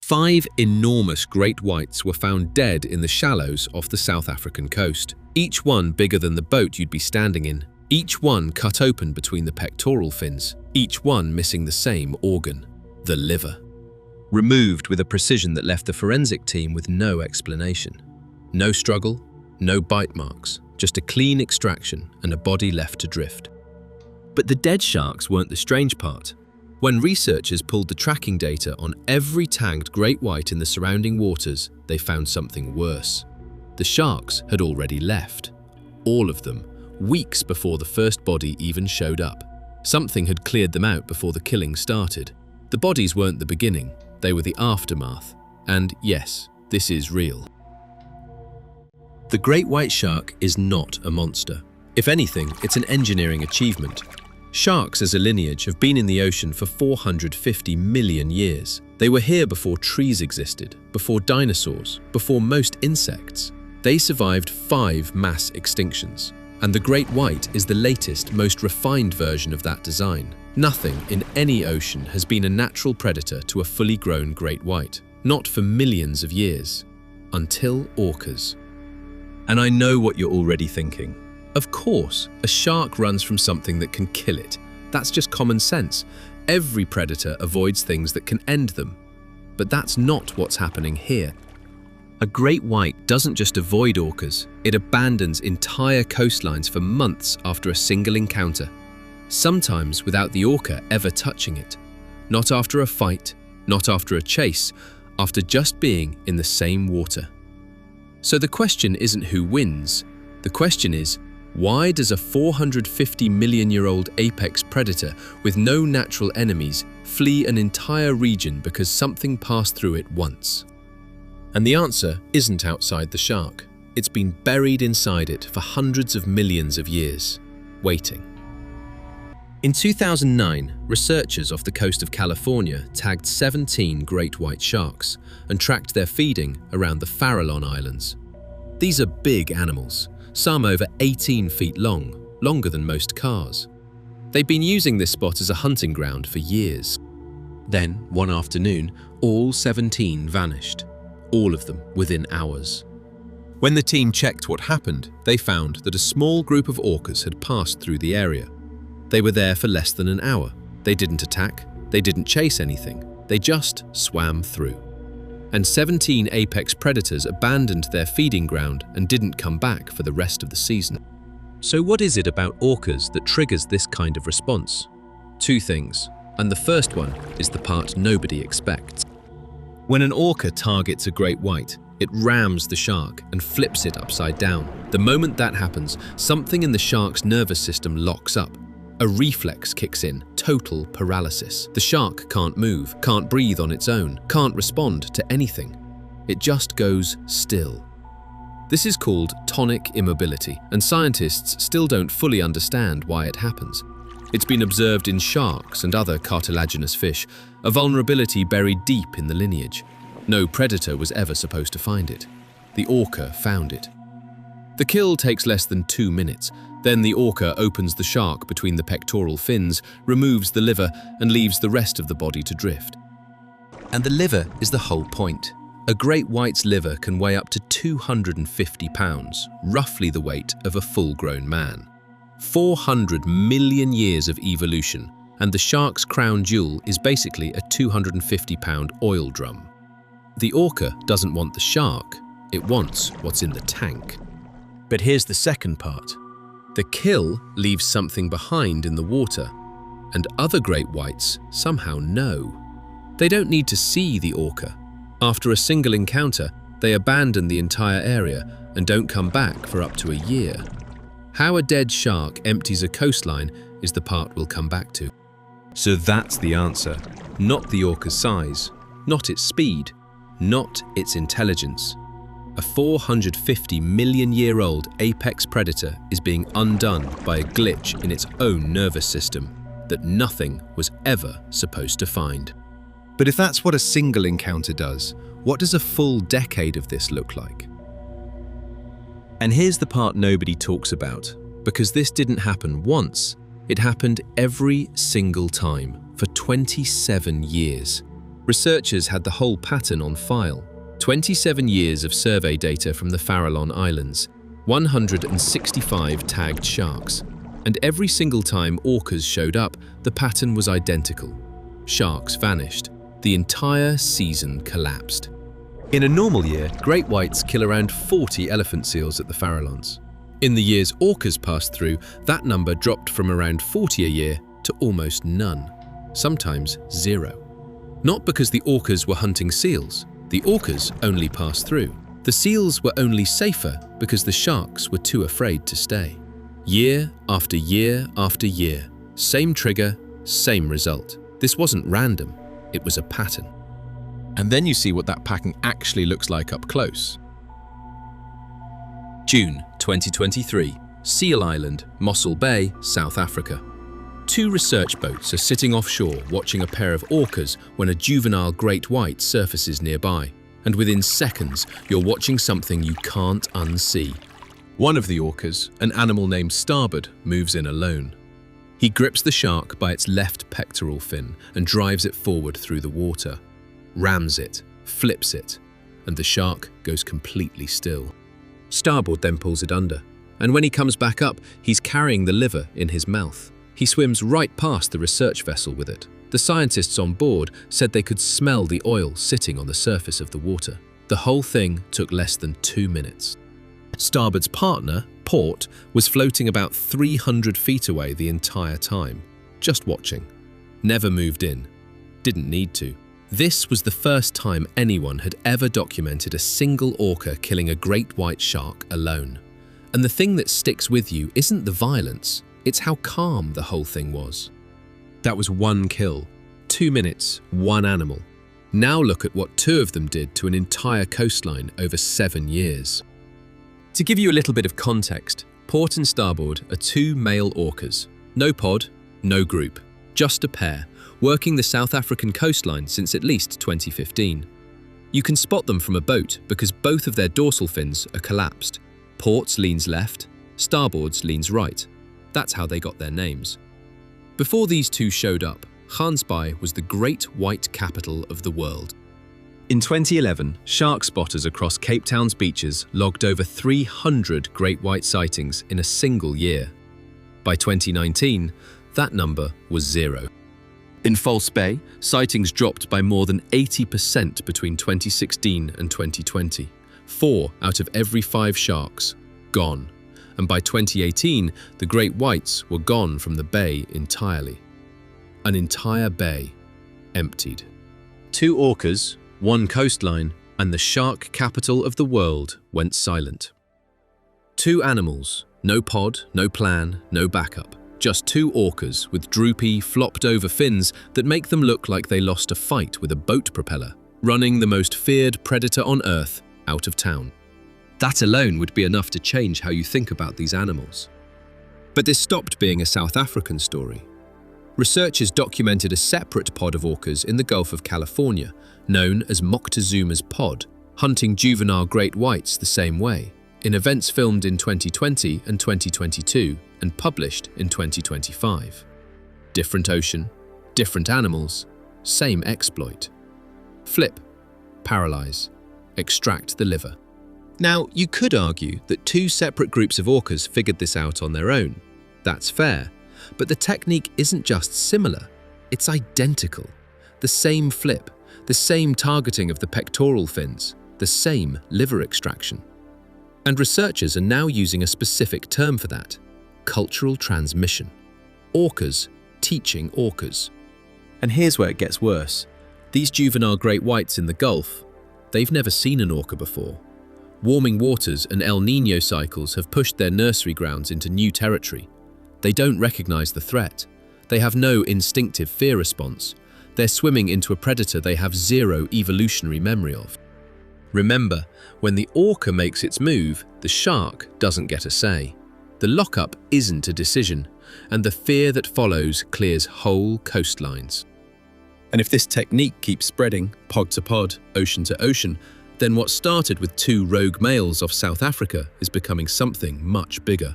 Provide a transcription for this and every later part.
5 enormous great whites were found dead in the shallows off the South African coast, each one bigger than the boat you'd be standing in, each one cut open between the pectoral fins, each one missing the same organ, the liver. Removed with a precision that left the forensic team with no explanation. No struggle, no bite marks, just a clean extraction and a body left to drift. But the dead sharks weren't the strange part. When researchers pulled the tracking data on every tagged great white in the surrounding waters, they found something worse. The sharks had already left. All of them, weeks before the first body even showed up. Something had cleared them out before the killing started. The bodies weren't the beginning, they were the aftermath. And yes, this is real. The great white shark is not a monster. If anything, it's an engineering achievement. Sharks as a lineage have been in the ocean for 450 million years. They were here before trees existed, before dinosaurs, before most insects. They survived 5 mass extinctions. And the great white is the latest, most refined version of that design. Nothing in any ocean has been a natural predator to a fully grown great white. Not for millions of years. Until orcas. And I know what you're already thinking. Of course, a shark runs from something that can kill it. That's just common sense. Every predator avoids things that can end them. But that's not what's happening here. A great white doesn't just avoid orcas, it abandons entire coastlines for months after a single encounter. Sometimes without the orca ever touching it. Not after a fight, not after a chase, after just being in the same water. So the question isn't who wins. The question is, why does a 450 million-year-old apex predator with no natural enemies flee an entire region because something passed through it once? And the answer isn't outside the shark. It's been buried inside it for hundreds of millions of years, waiting. In 2009, researchers off the coast of California tagged 17 great white sharks and tracked their feeding around the Farallon Islands. These are big animals, some over 18 feet long, longer than most cars. They've been using this spot as a hunting ground for years. Then, one afternoon, all 17 vanished, all of them within hours. When the team checked what happened, they found that a small group of orcas had passed through the area. They were there for less than an hour. They didn't attack, they didn't chase anything, they just swam through. And 17 apex predators abandoned their feeding ground and didn't come back for the rest of the season. So what is it about orcas that triggers this kind of response? 2 things, and the first one is the part nobody expects. When an orca targets a great white, it rams the shark and flips it upside down. The moment that happens, something in the shark's nervous system locks up. A reflex kicks in, total paralysis. The shark can't move, can't breathe on its own, can't respond to anything. It just goes still. This is called tonic immobility, and scientists still don't fully understand why it happens. It's been observed in sharks and other cartilaginous fish, a vulnerability buried deep in the lineage. No predator was ever supposed to find it. The orca found it. The kill takes less than 2 minutes. Then the orca opens the shark between the pectoral fins, removes the liver, and leaves the rest of the body to drift. And the liver is the whole point. A great white's liver can weigh up to 250 pounds, roughly the weight of a full-grown man. 400 million years of evolution, and the shark's crown jewel is basically a 250-pound oil drum. The orca doesn't want the shark, it wants what's in the tank. But here's the second part. The kill leaves something behind in the water, and other great whites somehow know. They don't need to see the orca. After a single encounter, they abandon the entire area and don't come back for up to a year. How a dead shark empties a coastline is the part we'll come back to. So that's the answer. Not the orca's size, not its speed, not its intelligence. A 450 million-year-old apex predator is being undone by a glitch in its own nervous system that nothing was ever supposed to find. But if that's what a single encounter does, what does a full decade of this look like? And here's the part nobody talks about, because this didn't happen once, it happened every single time for 27 years. Researchers had the whole pattern on file. 27 years of survey data from the Farallon Islands, 165 tagged sharks. And every single time orcas showed up, the pattern was identical. Sharks vanished. The entire season collapsed. In a normal year, great whites kill around 40 elephant seals at the Farallons. In the years orcas passed through, that number dropped from around 40 a year to almost none, sometimes 0. Not because the orcas were hunting seals. The orcas only passed through. The seals were only safer because the sharks were too afraid to stay. Year after year after year, same trigger, same result. This wasn't random, it was a pattern. And then you see what that pattern actually looks like up close. June 2023, Seal Island, Mossel Bay, South Africa. 2 research boats are sitting offshore watching a pair of orcas when a juvenile great white surfaces nearby. And within seconds, you're watching something you can't unsee. One of the orcas, an animal named Starboard, moves in alone. He grips the shark by its left pectoral fin and drives it forward through the water. Rams it, flips it, and the shark goes completely still. Starboard then pulls it under, and when he comes back up, he's carrying the liver in his mouth. He swims right past the research vessel with it. The scientists on board said they could smell the oil sitting on the surface of the water. The whole thing took less than 2 minutes. Starboard's partner, Port, was floating about 300 feet away the entire time, just watching. Never moved in. Didn't need to. This was the first time anyone had ever documented a single orca killing a great white shark alone. And the thing that sticks with you isn't the violence, it's how calm the whole thing was. That was 1 kill, 2 minutes, 1 animal. Now look at what 2 of them did to an entire coastline over 7 years. To give you a little bit of context, Port and Starboard are 2 male orcas. No pod, no group, just a pair, working the South African coastline since at least 2015. You can spot them from a boat because both of their dorsal fins are collapsed. Port's leans left, Starboard's leans right. That's how they got their names. Before these 2 showed up, Gansbaai was the great white capital of the world. In 2011, shark spotters across Cape Town's beaches logged over 300 great white sightings in a single year. By 2019, that number was 0. In Mossel Bay, sightings dropped by more than 80% between 2016 and 2020. 4 out of every 5 sharks gone. And by 2018, the great whites were gone from the bay entirely. An entire bay emptied. 2 orcas, 1 coastline, and the shark capital of the world went silent. 2 animals, no pod, no plan, no backup. Just 2 orcas with droopy, flopped-over fins that make them look like they lost a fight with a boat propeller, running the most feared predator on Earth out of town. That alone would be enough to change how you think about these animals. But this stopped being a South African story. Researchers documented a separate pod of orcas in the Gulf of California, known as Moctezuma's pod, hunting juvenile great whites the same way, in events filmed in 2020 and 2022 and published in 2025. Different ocean, different animals, same exploit. Flip, paralyze, extract the liver. Now, you could argue that 2 separate groups of orcas figured this out on their own. That's fair, but the technique isn't just similar, it's identical. The same flip, the same targeting of the pectoral fins, the same liver extraction. And researchers are now using a specific term for that: cultural transmission. Orcas teaching orcas. And here's where it gets worse. These juvenile great whites in the Gulf, they've never seen an orca before. Warming waters and El Niño cycles have pushed their nursery grounds into new territory. They don't recognize the threat. They have no instinctive fear response. They're swimming into a predator they have 0 evolutionary memory of. Remember, when the orca makes its move, the shark doesn't get a say. The lockup isn't a decision, and the fear that follows clears whole coastlines. And if this technique keeps spreading, pod to pod, ocean to ocean, then what started with 2 rogue males off South Africa is becoming something much bigger.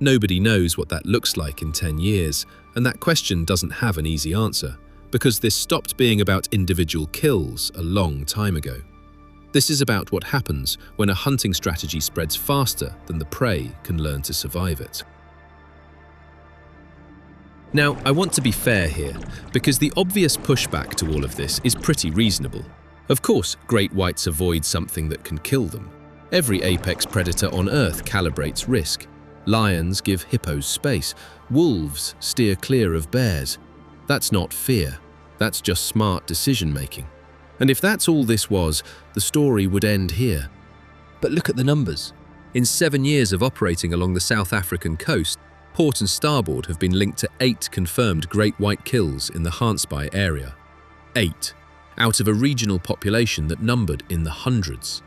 Nobody knows what that looks like in 10 years, and that question doesn't have an easy answer. because this stopped being about individual kills a long time ago. This is about what happens when a hunting strategy spreads faster than the prey can learn to survive it. Now, I want to be fair here, because the obvious pushback to all of this is pretty reasonable. Of course, great whites avoid something that can kill them. Every apex predator on Earth calibrates risk. Lions give hippos space. Wolves steer clear of bears. That's not fear. That's just smart decision-making. And if that's all this was, the story would end here. But look at the numbers. In 7 years of operating along the South African coast, Port and Starboard have been linked to 8 confirmed great white kills in the Gansbaai area. 8, out of a regional population that numbered in the hundreds.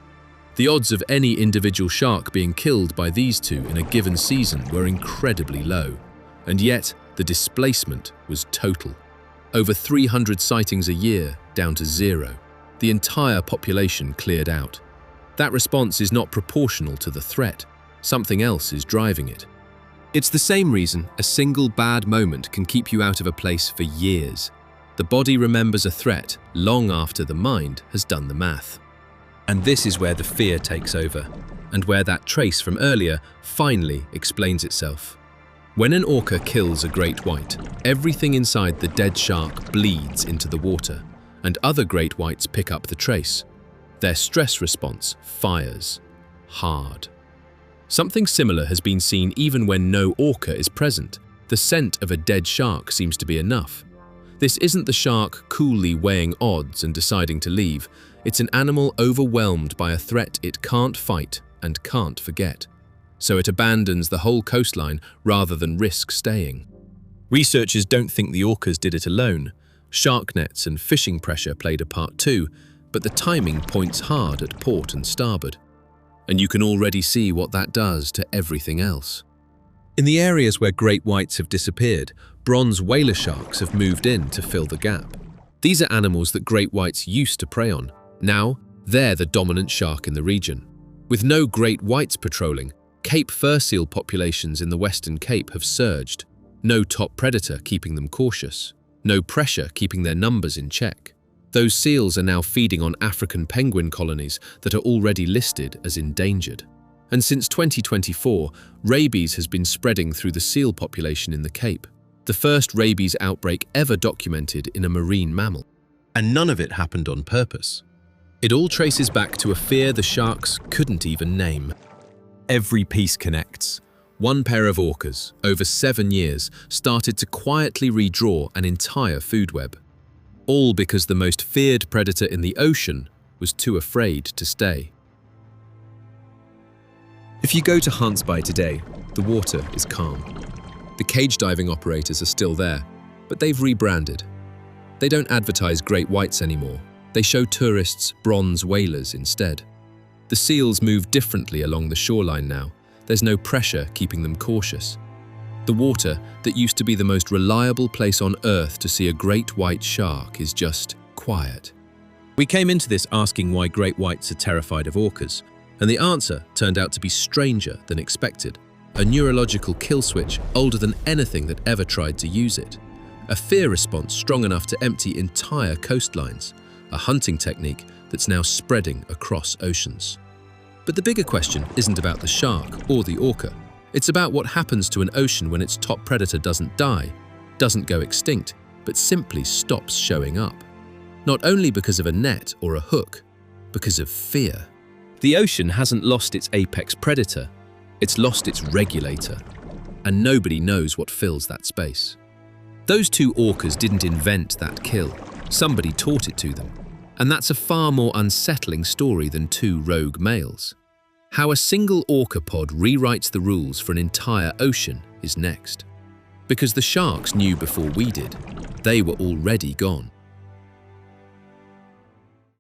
The odds of any individual shark being killed by these two in a given season were incredibly low, and yet the displacement was total. Over 300 sightings a year, down to 0. The entire population cleared out. That response is not proportional to the threat. Something else is driving it. It's the same reason a single bad moment can keep you out of a place for years. The body remembers a threat long after the mind has done the math. And this is where the fear takes over, and where that trace from earlier finally explains itself. When an orca kills a great white, everything inside the dead shark bleeds into the water, and other great whites pick up the trace. Their stress response fires hard. Something similar has been seen even when no orca is present. The scent of a dead shark seems to be enough. This isn't the shark coolly weighing odds and deciding to leave. It's an animal overwhelmed by a threat it can't fight and can't forget. So it abandons the whole coastline rather than risk staying. Researchers don't think the orcas did it alone. Shark nets and fishing pressure played a part too, but the timing points hard at Port and Starboard. And you can already see what that does to everything else. In the areas where great whites have disappeared, bronze whaler sharks have moved in to fill the gap. These are animals that great whites used to prey on. Now, they're the dominant shark in the region. With no great whites patrolling, Cape fur seal populations in the Western Cape have surged. No top predator keeping them cautious. No pressure keeping their numbers in check. Those seals are now feeding on African penguin colonies that are already listed as endangered. And since 2024, rabies has been spreading through the seal population in the Cape. The first rabies outbreak ever documented in a marine mammal. And none of it happened on purpose. It all traces back to a fear the sharks couldn't even name. Every piece connects. One pair of orcas, over 7 years, started to quietly redraw an entire food web. All because the most feared predator in the ocean was too afraid to stay. If you go to Gansbaai today, the water is calm. The cage diving operators are still there, but they've rebranded. They don't advertise great whites anymore. They show tourists bronze whalers instead. The seals move differently along the shoreline now. There's no pressure keeping them cautious. The water that used to be the most reliable place on Earth to see a great white shark is just quiet. We came into this asking why great whites are terrified of orcas, and the answer turned out to be stranger than expected. A neurological kill switch older than anything that ever tried to use it. A fear response strong enough to empty entire coastlines. A hunting technique that's now spreading across oceans. But the bigger question isn't about the shark or the orca. It's about what happens to an ocean when its top predator doesn't die, doesn't go extinct, but simply stops showing up. Not only because of a net or a hook, because of fear. The ocean hasn't lost its apex predator, it's lost its regulator, and nobody knows what fills that space. Those two orcas didn't invent that kill, somebody taught it to them. And that's a far more unsettling story than 2 rogue males. How a single orca pod rewrites the rules for an entire ocean is next. Because the sharks knew before we did. They were already gone.